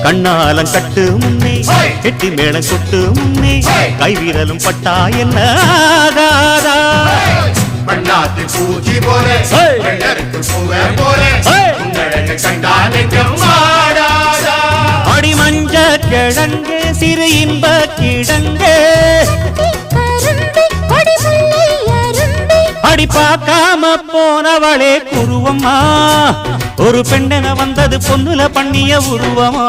கண்ணாலம் கட்டு முன்னே கெட்டி மேளம் கொட்டு முன்னே கைவிரலும் பட்டா என்ன ஆகாதா பண்ணாத்து பூச்சி போல அடி மஞ்ச கிழங்கு சிறு இன்ப கிழங்கு அடி பார்க்காம போனவளே குருவம்மா ஒரு பெண்ணென வந்தது பொண்ணுல பண்ணிய உருவமா